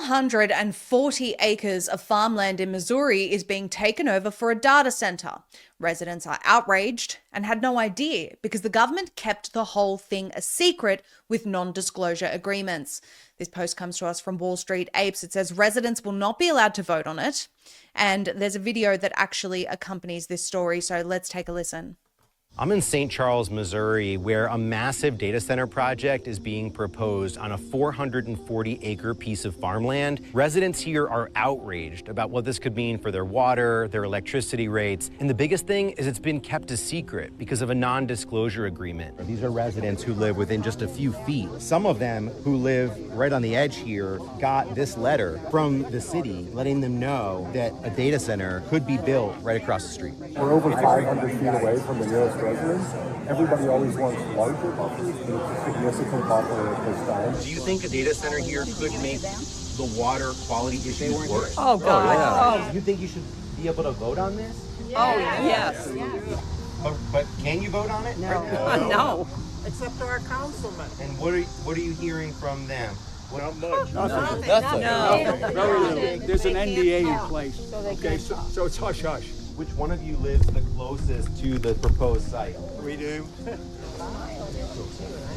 440 acres of farmland in Missouri is being taken over for a data center. Residents are outraged and had no idea because the government kept the whole thing a secret with non-disclosure agreements. This post comes to us from Wall Street Apes. It says residents will not be allowed to vote on it. And there's a video that actually accompanies this story. So let's take a listen. I'm in St. Charles, Missouri, where a massive data center project is being proposed on a 440-acre piece of farmland. Residents here are outraged about what this could mean for their water, their electricity rates. And the biggest thing is it's been kept a secret because of a non-disclosure agreement. These are residents who live within just a few feet. Some of them who live right on the edge here got this letter from the city letting them know that a data center could be built right across the street. We're over 500 feet away from the nearest residence. Everybody always wants larger buffers, but it's a significant buffer at this time. Do you think a data center here could make the water quality issue worse? Oh, God. You think you should be able to vote on this? Oh, yes. But can you vote on it? No. No. Except our councilman. And what are you hearing from them? Not much. Nothing. There's an NDA in place. Okay, so it's hush-hush. Which one of you lives the closest to the proposed site? We do.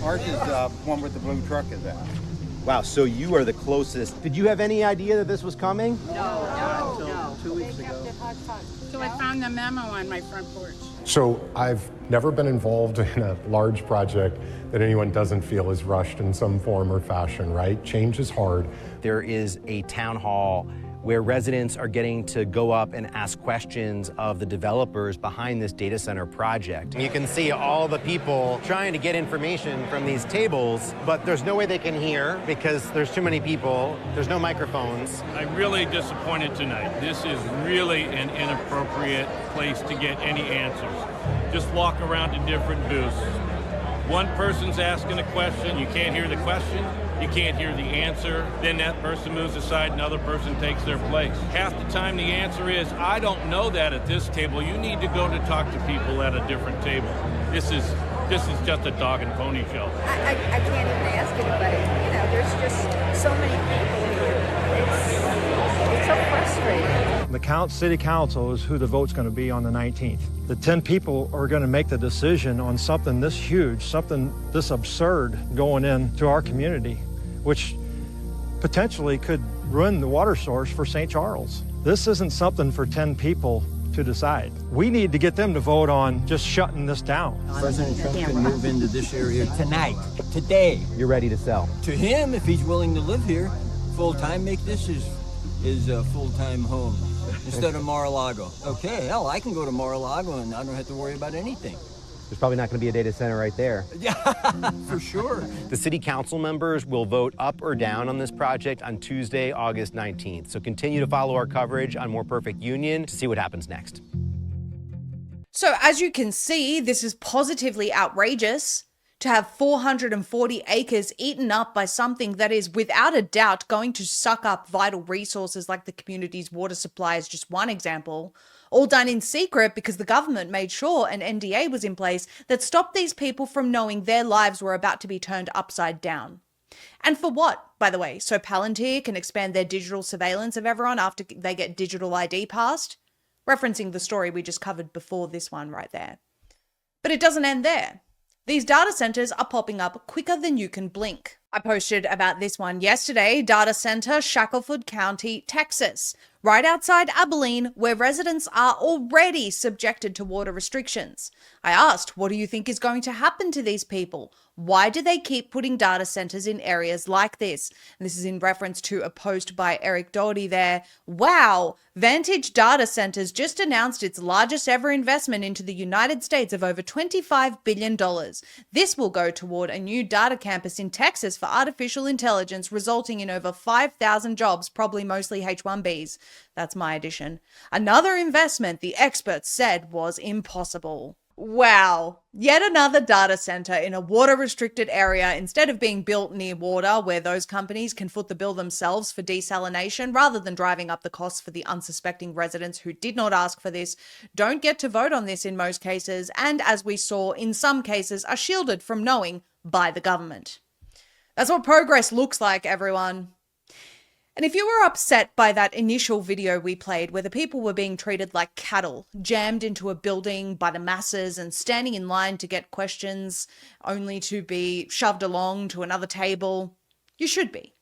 Ours is one where the blue truck is at. Wow, so you are the closest. Did you have any idea that this was coming? No. 2 weeks ago. So I found the memo on my front porch. So I've never been involved in a large project that anyone doesn't feel is rushed in some form or fashion, right? Change is hard. There is a town hall where residents are getting to go up and ask questions of the developers behind this data center project. You can see all the people trying to get information from these tables, but there's no way they can hear because there's too many people. There's no microphones. I'm really disappointed tonight. This is really an inappropriate place to get any answers. Just walk around to different booths. One person's asking a question, you can't hear the question, you can't hear the answer, then that person moves aside, another person takes their place. Half the time the answer is, I don't know that at this table, you need to go to talk to people at a different table. This is just a dog and pony show. I can't even ask anybody, there's just so many people here. It's so frustrating. The city council is who the vote's going to be on the 19th. The 10 people are going to make the decision on something this huge, something this absurd going into our community, which potentially could ruin the water source for St. Charles. This isn't something for 10 people to decide. We need to get them to vote on just shutting this down. President Trump can move into this area tonight, today. You're ready to sell. To him, if he's willing to live here full-time, make this his full-time home instead of Mar-a-Lago. Okay, hell, I can go to Mar-a-Lago and I don't have to worry about anything. There's probably not going to be a data center right there. Yeah, for sure. The city council members will vote up or down on this project on Tuesday, August 19th. So continue to follow our coverage on More Perfect Union to see what happens next. So as you can see, this is positively outrageous. To have 440 acres eaten up by something that is without a doubt going to suck up vital resources like the community's water supply is just one example, all done in secret because the government made sure an NDA was in place that stopped these people from knowing their lives were about to be turned upside down. And for what, by the way? So Palantir can expand their digital surveillance of everyone after they get digital ID passed? Referencing the story we just covered before this one right there. But it doesn't end there. These data centers are popping up quicker than you can blink. I posted about this one yesterday, data center, Shackleford County, Texas, right outside Abilene, where residents are already subjected to water restrictions. I asked, what do you think is going to happen to these people? Why do they keep putting data centers in areas like this? And this is in reference to a post by Eric Doherty there. Wow, Vantage Data Centers just announced its largest ever investment into the United States of over $25 billion. This will go toward a new data campus in Texas for artificial intelligence, resulting in over 5,000 jobs, probably mostly H-1Bs. That's my addition. Another investment the experts said was impossible. Wow, yet another data center in a water-restricted area instead of being built near water where those companies can foot the bill themselves for desalination rather than driving up the costs for the unsuspecting residents who did not ask for this, don't get to vote on this in most cases, and as we saw, in some cases are shielded from knowing by the government. That's what progress looks like, everyone. And if you were upset by that initial video we played where the people were being treated like cattle, jammed into a building by the masses and standing in line to get questions only to be shoved along to another table, you should be.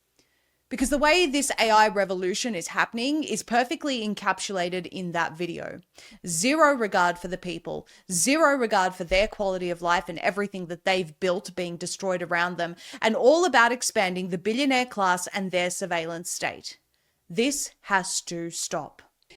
Because the way this AI revolution is happening is perfectly encapsulated in that video. Zero regard for the people, zero regard for their quality of life and everything that they've built being destroyed around them, and all about expanding the billionaire class and their surveillance state. This has to stop.